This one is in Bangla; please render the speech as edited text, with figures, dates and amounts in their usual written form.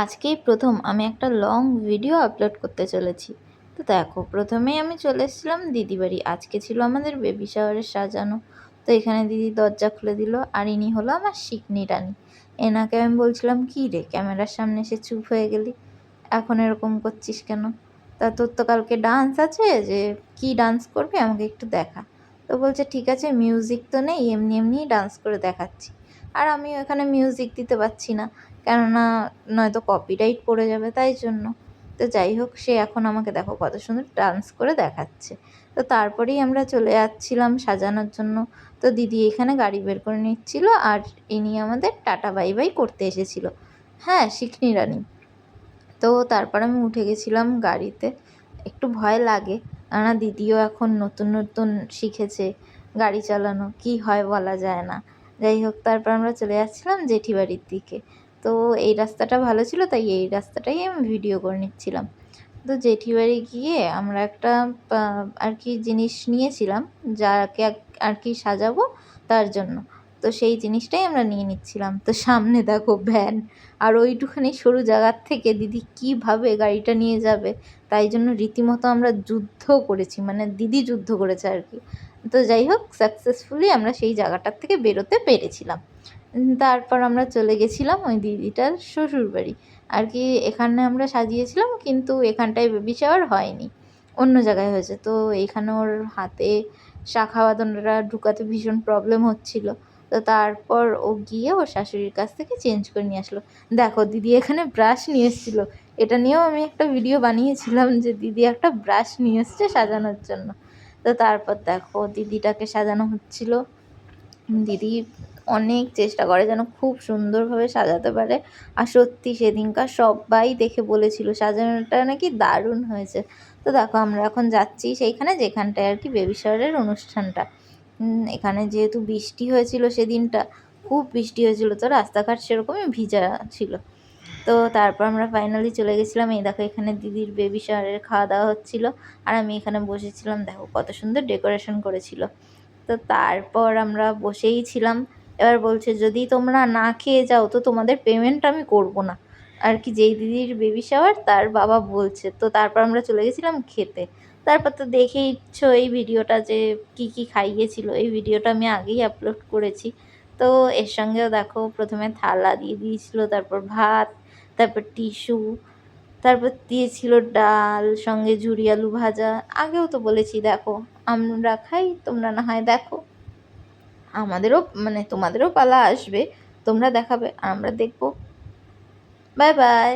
আজকেই প্রথম আমি একটা লং ভিডিও আপলোড করতে চলেছি। তো দেখো, প্রথমেই আমি চলে এসেছিলাম দিদি বাড়ি। আজকে ছিল আমাদের বেবি শাওয়ারের সাজানো। তো এখানে দিদি দরজা খুলে দিল, আর ইনি হলো আমার শিকনি রানী। এনাকে আমি বলছিলাম, কী রে ক্যামেরার সামনে এসে চুপ হয়ে গেলি, এখন এরকম করছিস কেন? তা তোর তো কালকে ডান্স আছে, যে কি ডান্স করবি আমাকে একটু দেখা। তো বলছে ঠিক আছে, মিউজিক তো নেই, এমনি এমনিই ডান্স করে দেখাচ্ছি। আর আমি ওখানে মিউজিক দিতে পারছি না, কেননা নয়তো কপিরাইট পড়ে যাবে, তাই জন্য। তো যাই হোক, সে এখন আমাকে দেখো কত সুন্দর ডান্স করে দেখাচ্ছে। তো তারপরেই আমরা চলে যাচ্ছিলাম সাজানোর জন্য। তো দিদি এখানে গাড়ি বের করে নিচ্ছিল, আর ইনি আমাদের টাটা বাই বাই করতে এসেছিল। হ্যাঁ, শিখনি রানী। তো তারপর আমি উঠে গেছিলাম গাড়িতে। একটু ভয় লাগে, কেননা দিদিও এখন নতুন নতুন শিখেছে গাড়ি চালানো, কি হয় বলা যায় না। যাই হোক, তারপর আমরা চলে যাচ্ছিলাম জেঠি বাড়ির দিকে। তো এই রাস্তাটা ভালো ছিল, তাই এই রাস্তাটাই আমি ভিডিও করে নিচ্ছিলাম। তো জেঠি বাড়ি গিয়ে আমরা একটা আর কি জিনিস নিয়েছিলাম, যাকে আর কি সাজাবো তার জন্য। তো সেই জিনিসটাই আমরা নিয়ে নিচ্ছিলাম। তো সামনে দেখো ভ্যান, আর ওইটুখানি সরু জায়গার থেকে দিদি কীভাবে গাড়িটা নিয়ে যাবে, তাই জন্য রীতিমতো আমরা যুদ্ধ করেছি, মানে দিদি যুদ্ধ করেছে আর কি। তো যাই হোক, সাকসেসফুলি আমরা সেই জায়গাটার থেকে বেরোতে পেরেছিলাম। তারপর আমরা চলে গেছিলাম ওই দিদিটার শ্বশুরবাড়ি আর কি। এখানে আমরা সাজিয়েছিলাম, কিন্তু এখানটায় বেবি শাওয়ার হয়নি, অন্য জায়গায় হয়েছে। তো এইখানে ওর হাতে শাঁখা বাঁধানোটা ঢুকাতে ভীষণ প্রবলেম হচ্ছিল। তো তারপর ও গিয়ে ওর শাশুড়ির কাছ থেকে চেঞ্জ করে নিয়ে আসলো। দেখো, দিদি এখানে ব্রাশ নিয়ে এসেছিলো। এটা নিয়েও আমি একটা ভিডিও বানিয়েছিলাম, যে দিদি একটা ব্রাশ নিয়ে এসছে সাজানোর জন্য। তো তারপর দেখো, দিদিটাকে সাজানো হচ্ছিল। দিদি অনেক চেষ্টা করে যেন খুব সুন্দরভাবে সাজাতে পারে। আর সত্যি সেদিনকার সবাই দেখে বলেছিল সাজানোটা নাকি দারুণ হয়েছে। তো দেখো, আমরা এখন যাচ্ছি সেইখানে যেখানটায় আর কি বেবি শাওয়ারের অনুষ্ঠানটা। এখানে যেহেতু বৃষ্টি হয়েছিল সেদিনটা, খুব বৃষ্টি হয়েছিল, তো রাস্তাঘাট সেরকমই ভিজা ছিল। তো তারপর আমরা ফাইনালি চলে গেছিলাম। এই দেখো, এখানে দিদির বেবি শাওয়ারের খাওয়া দাওয়া হচ্ছিল, আর আমি এখানে বসেছিলাম। দেখো কত সুন্দর ডেকোরেশন করেছিল। তো তারপর আমরা বসেই ছিলাম। এবার বলছে, যদি তোমরা না খেয়ে যাও তো তোমাদের পেমেন্ট আমি করব না আর কি। যেই দিদির বেবি শাওয়ার তার বাবা বলছে। তো তারপর আমরা চলে গেছিলাম খেতে। তারপর তো দেখেইছো এই ভিডিওটা, যে কি কি খাইয়েছিল, এই ভিডিওটা আমি আগেই আপলোড করেছি। তো এর সঙ্গেও দেখো, প্রথমে থালা দিয়ে দিয়েছিল, তারপর ভাত, তারপর টিস্যু, তারপর দিয়েছিল ডাল, সঙ্গে ঝুরি আলু ভাজা। আগেও তো বলেছি, দেখো আমরা খাই, তোমরা না হয় দেখো। আমাদেরও মানে তোমাদেরও পালা আসবে, তোমরা দেখাবে আর আমরা দেখবো। Bye bye.